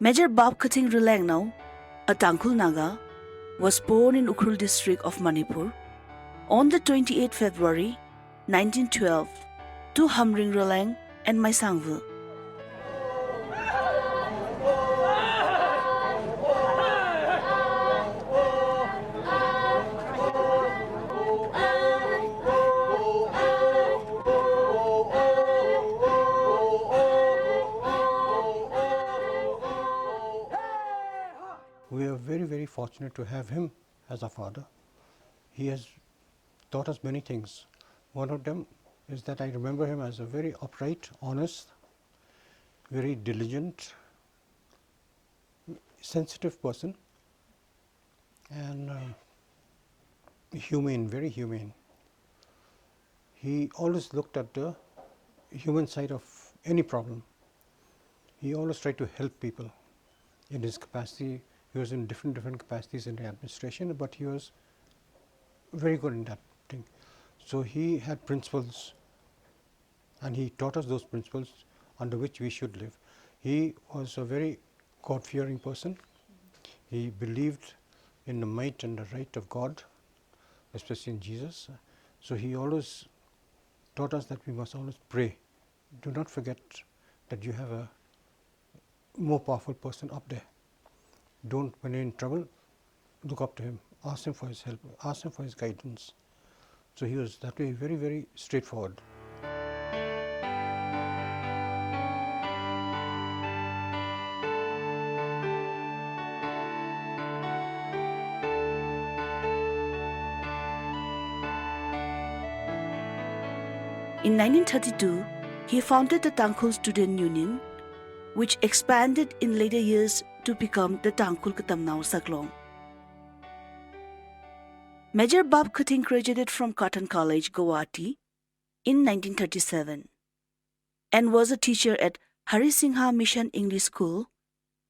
Major Bob Khathing Ralengwo, a Tangkhul Naga, was born in Ukhrul district of Manipur on the 28th February 1912 to Hamring Raleng and Maisangvu. We are very, very fortunate to have him as a father. He has taught us many things. One of them is that I remember him as a very upright, honest, very diligent, sensitive person, and humane, very humane. He always looked at the human side of any problem. He always tried to help people in his capacity. He was in different capacities in the administration, but he was very good in that thing. So he had principles, and he taught us those principles under which we should live. He was a very God-fearing person. He believed in the might and the right of God, especially in Jesus. So he always taught us that we must always pray. Do not forget that you have a more powerful person up there. Don't, when you're in trouble, look up to him, ask him for his help, ask him for his guidance. So he was that way very, very straightforward. In 1932, he founded the Tangkhul Student Union, which expanded in later years to become the Tangkhul Katamnao Saklong. Major Bob Khathing graduated from Cotton College, Guwahati in 1937 and was a teacher at Harisingha Mission English School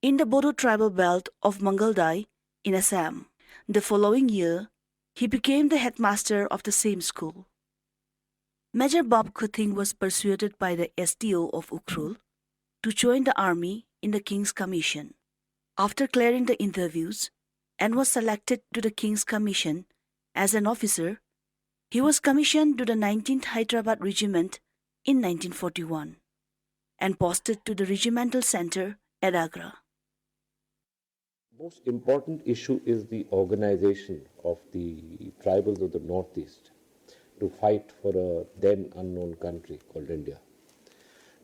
in the Bodo tribal belt of Mangalday in Assam. The following year, he became the headmaster of the same school. Major Bob Khathing was persuaded by the SDO of Ukhrul to join the army in the King's Commission. After clearing the interviews and was selected to the King's Commission as an officer, he was commissioned to the 19th Hyderabad Regiment in 1941 and posted to the regimental center at Agra. Most important issue is the organization of the tribals of the Northeast to fight for a then unknown country called India.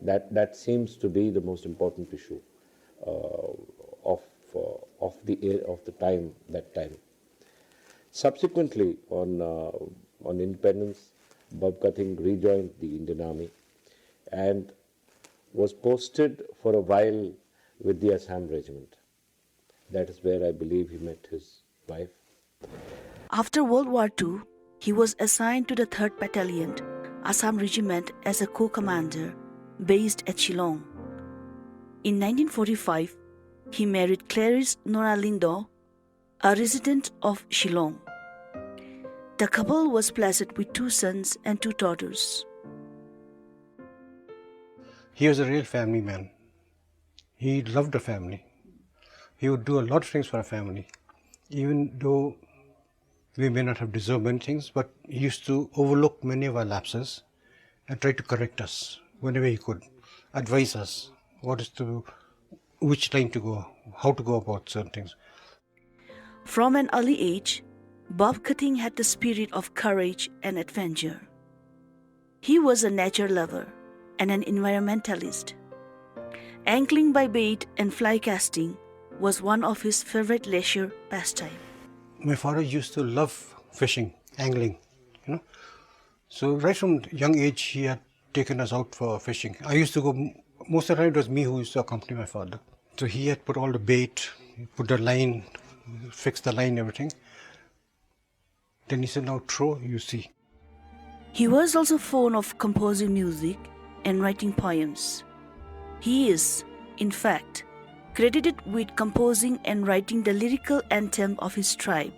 That seems to be the most important issue of the time. That time. Subsequently, on independence, Bob Khathing rejoined the Indian Army and was posted for a while with the Assam Regiment. That is where I believe he met his wife. After World War II, he was assigned to the 3rd Battalion, Assam Regiment as a co-commander based at Shillong. In 1945, he married Clarice Nora Lindo, a resident of Shillong. The couple was blessed with 2 sons and 2 daughters. He was a real family man. He loved the family. He would do a lot of things for a family, even though we may not have deserved many things, but he used to overlook many of our lapses and try to correct us whenever he could, advise us which line to go, how to go about certain things. From an early age, Bob Khathing had the spirit of courage and adventure. He was a nature lover and an environmentalist. Angling by bait and fly casting was one of his favorite leisure pastime. My father used to love fishing, angling, So right from young age, he had taken us out for fishing. I used to go, most of the time it was me who used to accompany my father. So he had put all the bait, put the line, fixed the line, everything. Then he said, now throw, you see. He was also fond of composing music and writing poems. He is, in fact, credited with composing and writing the lyrical anthem of his tribe,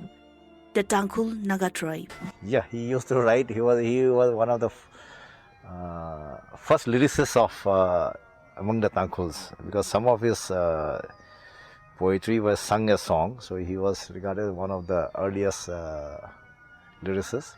the Tangkhul Naga tribe. Yeah, he used to write. He was one of the first lyricists of among the Tangkhuls, because some of his poetry was sung as song, so he was regarded as one of the earliest lyricists.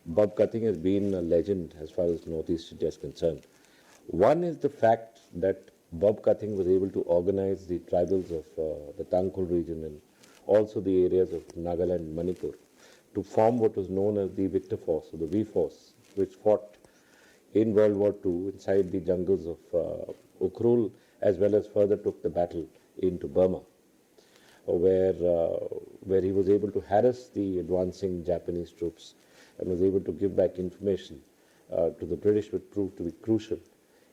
Bob Khathing has been a legend as far as Northeast India is concerned. One is the fact that Bob Khathing was able to organize the tribals of the Tangkhul region and also the areas of Nagaland and Manipur to form what was known as the Victor Force, or the V Force, which fought in World War II inside the jungles of Ukhrul, as well as further took the battle into Burma, where he was able to harass the advancing Japanese troops and was able to give back information to the British, which proved to be crucial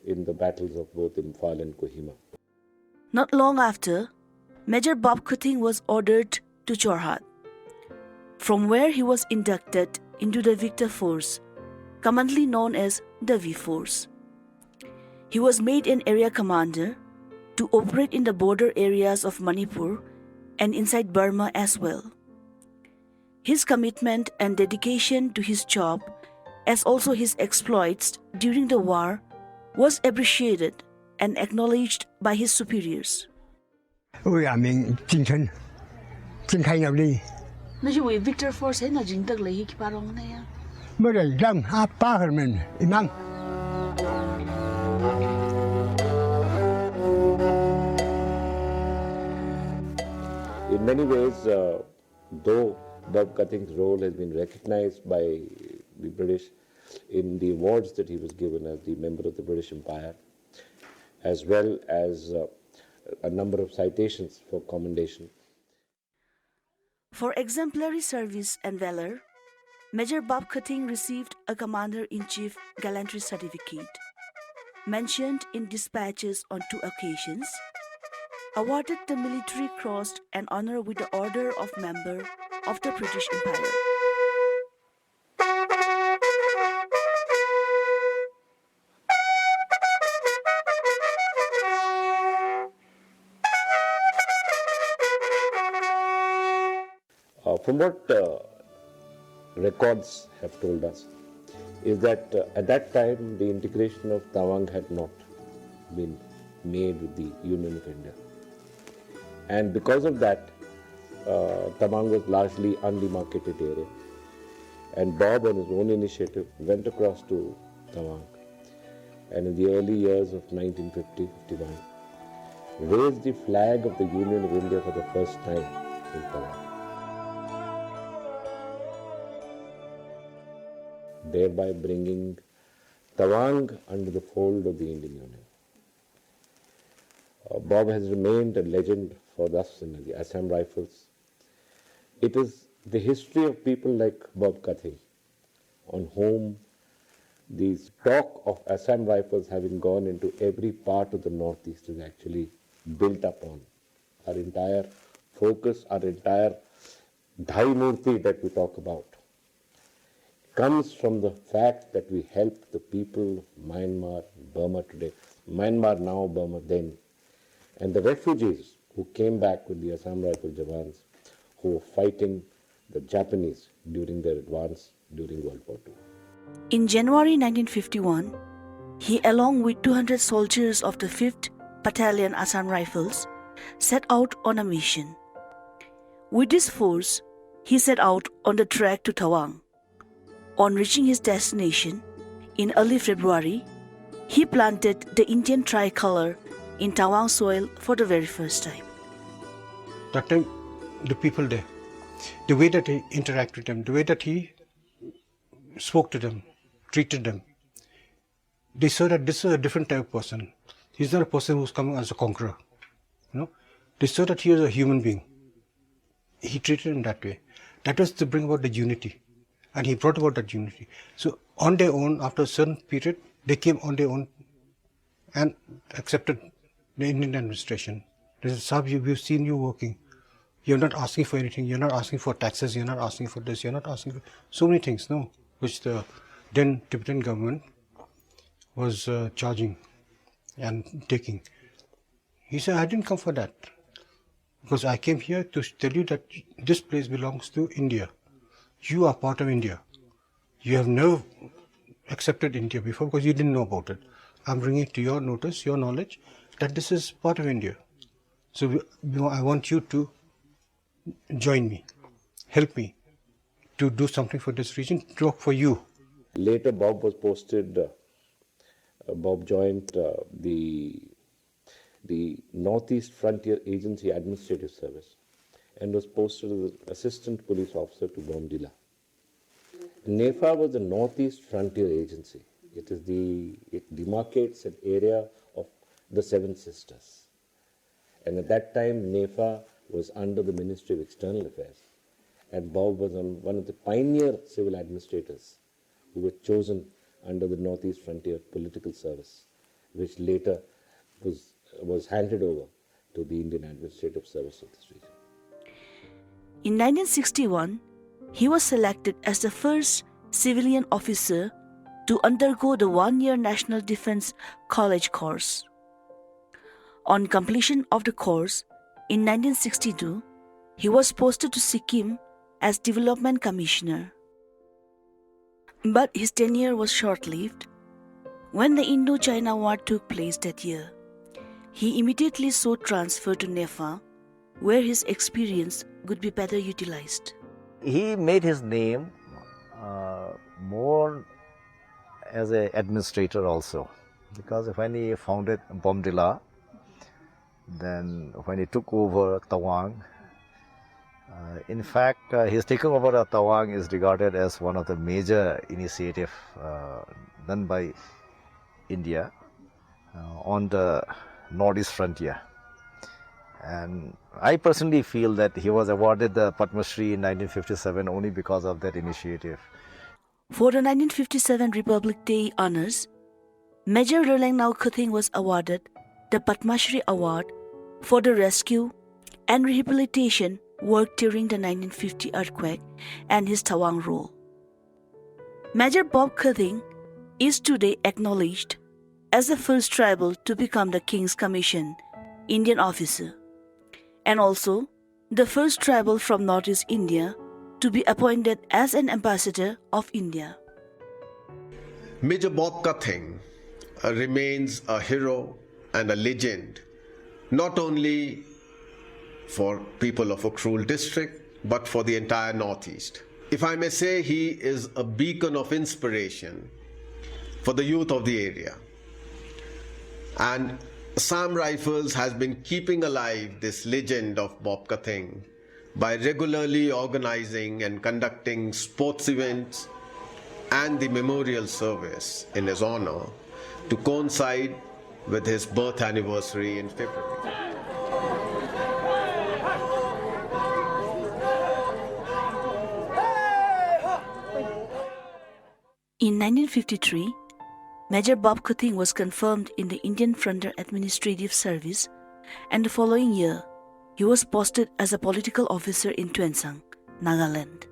in the battles of both Imphal and Kohima. Not long after, Major Bob Khathing was ordered to Jorhat, from where he was inducted into the Victor Force, commonly known as the V Force. He was made an area commander to operate in the border areas of Manipur and inside Burma as well. His commitment and dedication to his job, as also his exploits during the war, was appreciated and acknowledged by his superiors. Nó chú ý Victor Force ấy nó dính tức lấy cái parong này à? Mới là răng áp ba hơn mình imam. In many ways, though Bob Khathing's role has been recognized by the British in the awards that he was given as the member of the British Empire, as well as a number of citations for commendation. For exemplary service and valor, Major Bob Khathing received a Commander-in-Chief Gallantry Certificate, mentioned in dispatches on 2 occasions, awarded the Military Cross and honor with the Order of Member of the British Empire. From what records have told us is that at that time the integration of Tawang had not been made with the Union of India, and because of that Tawang was largely undemarcated area, and Bob on his own initiative went across to Tawang and in the early years of 1950-51 raised the flag of the Union of India for the first time in Tawang, thereby bringing Tawang under the fold of the Indian Union. Bob has remained a legend for us in the Assam Rifles. It is the history of people like Bob Khathing, on whom the talk of Assam Rifles having gone into every part of the Northeast is actually built upon. Our entire focus, our entire Dhai Murti that we talk about, comes from the fact that we help the people of Myanmar, Burma today, Myanmar now, Burma then, and the refugees who came back with the Assam Rifle Jawans who were fighting the Japanese during their advance during World War II. In January 1951, he, along with 200 soldiers of the 5th Battalion Assam Rifles, set out on a mission. With this force, he set out on the trek to Tawang. On reaching his destination, in early February, he planted the Indian tricolor in Tawang soil for the very first time. That time, the people there, the way that he interacted with them, the way that he spoke to them, treated them, they saw that this is a different type of person. He's not a person who's coming as a conqueror. They saw that he was a human being. He treated him that way. That was to bring about the unity. And he brought about that unity. So on their own, after a certain period, they came on their own and accepted the Indian administration. They said, Sahib, we've seen you working. You're not asking for anything. You're not asking for taxes. You're not asking for this. You're not asking for so many things, no, which the then Tibetan government was charging and taking. He said, I didn't come for that, because I came here to tell you that this place belongs to India. You are part of India. You have never accepted India before because you didn't know about it. I'm bringing it to your notice, your knowledge, that this is part of India. So I want you to join me, help me to do something for this region, to work for you. Later, Bob was posted, Bob joined the Northeast Frontier Agency Administrative Service and was posted as an assistant police officer to Bomdila. NEFA was the Northeast Frontier Agency. It demarcates an area of the Seven Sisters. And at that time, NEFA was under the Ministry of External Affairs. And Bob was one of the pioneer civil administrators who were chosen under the Northeast Frontier Political Service, which later was handed over to the Indian Administrative Service of this region. In 1961, he was selected as the first civilian officer to undergo the one-year National Defense College course. On completion of the course, in 1962, he was posted to Sikkim as Development Commissioner. But his tenure was short-lived. When the Indo-China War took place that year, he immediately sought transfer to NEFA, where his experience could be better utilized. He made his name more as an administrator also, because when he founded Bomdila, then when he took over Tawang, in fact, his taking over of Tawang is regarded as one of the major initiatives done by India on the Northeast frontier. And I personally feel that he was awarded the Padma Shri in 1957 only because of that initiative. For the 1957 Republic Day honors, Major Bob Khathing was awarded the Padma Shri Award for the rescue and rehabilitation work during the 1950 earthquake and his Tawang role. Major Bob Khathing is today acknowledged as the first tribal to become the King's Commission Indian officer, and also the first tribal from Northeast India to be appointed as an ambassador of India. Major Bob Khathing remains a hero and a legend, not only for people of Ukhrul district, but for the entire Northeast. If I may say, he is a beacon of inspiration for the youth of the area. And Assam Rifles has been keeping alive this legend of Bob Khathing by regularly organizing and conducting sports events and the memorial service in his honor to coincide with his birth anniversary in February. In 1953, Major Bob Khathing was confirmed in the Indian Frontier Administrative Service, and the following year, he was posted as a political officer in Tuensang, Nagaland.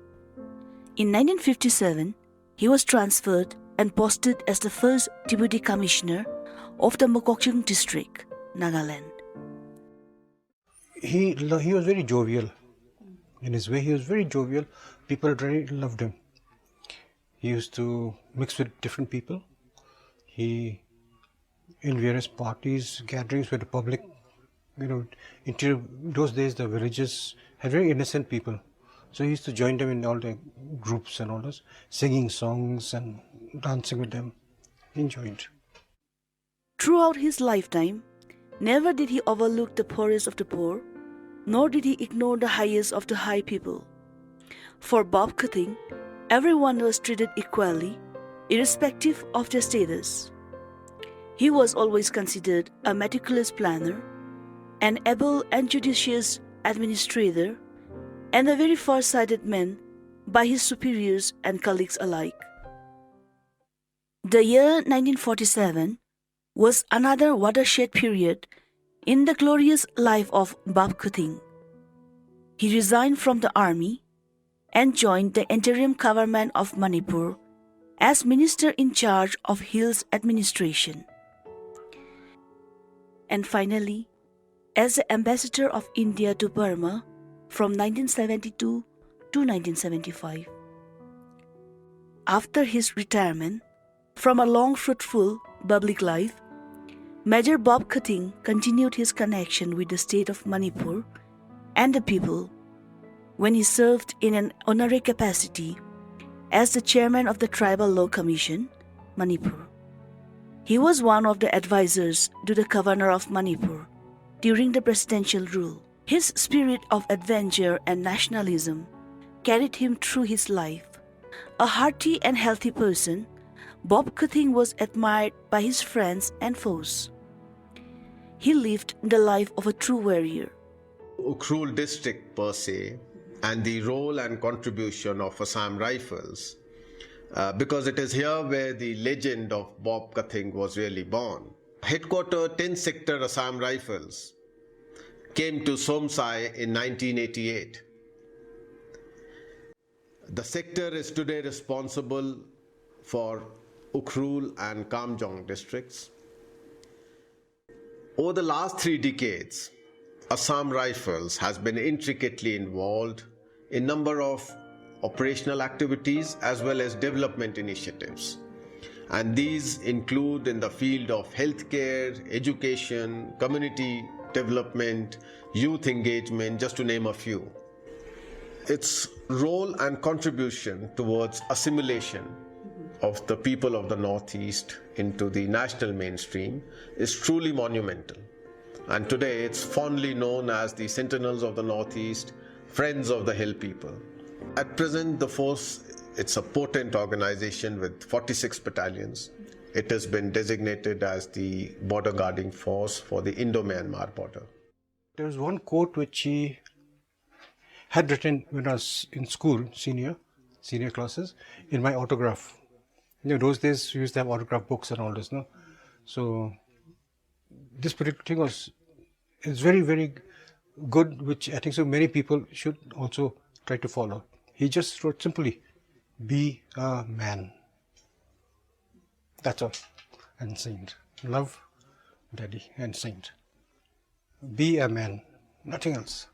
In 1957, he was transferred and posted as the first Deputy Commissioner of the Mokokchung district, Nagaland. He was very jovial. In his way, he was very jovial. People really loved him. He used to mix with different people. He, in various parties, gatherings with the public, those days the villages had very innocent people. So he used to join them in all the groups and all this, singing songs and dancing with them. He enjoyed. Throughout his lifetime, never did he overlook the poorest of the poor, nor did he ignore the highest of the high people. For Bob Khathing, everyone was treated equally, irrespective of their status. He was always considered a meticulous planner, an able and judicious administrator, and a very far-sighted man by his superiors and colleagues alike. The year 1947 was another watershed period in the glorious life of Bob Khathing. He resigned from the army and joined the interim government of Manipur as minister in charge of Hills administration. And finally, as the ambassador of India to Burma from 1972 to 1975. After his retirement from a long fruitful public life, Major Bob Khathing continued his connection with the state of Manipur and the people when he served in an honorary capacity as the chairman of the Tribal Law Commission, Manipur. He was one of the advisors to the governor of Manipur during the presidential rule. His spirit of adventure and nationalism carried him through his life. A hearty and healthy person, Bob Khathing was admired by his friends and foes. He lived the life of a true warrior. Ukhrul district per se, and the role and contribution of Assam Rifles, because it is here where the legend of Bob Khathing was really born. Headquarter 10th Sector Assam Rifles came to Somsai in 1988. The sector is today responsible for Ukhrul and Kamjong districts. Over the last 3 decades, Assam Rifles has been intricately involved in a number of operational activities as well as development initiatives. And these include in the field of healthcare, education, community development, youth engagement, just to name a few. Its role and contribution towards assimilation of the people of the Northeast into the national mainstream is truly monumental. And today it's fondly known as the Sentinels of the Northeast, Friends of the Hill People. At present, the force, it's a potent organization with 46 battalions. It has been designated as the border guarding force for the Indo-Myanmar border. There was one quote which he had written when I was in school, senior classes, in my autograph. You know, those days we used to have autograph books and all this, no? So this particular thing is very, very good, which I think so many people should also try to follow. He just wrote simply, "Be a man." That's all. And saint. Love, Daddy, and saint. Be a man, nothing else.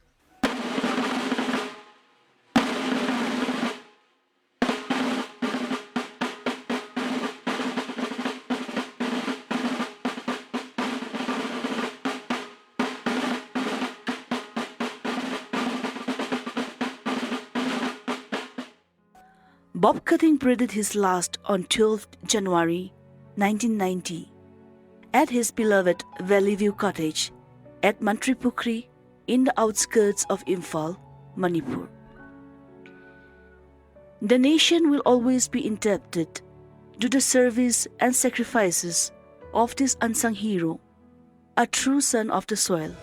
Bob Khathing breathed his last on 12th January 1990 at his beloved Valley View cottage at Mantripukri in the outskirts of Imphal, Manipur. The nation will always be indebted to the service and sacrifices of this unsung hero, a true son of the soil.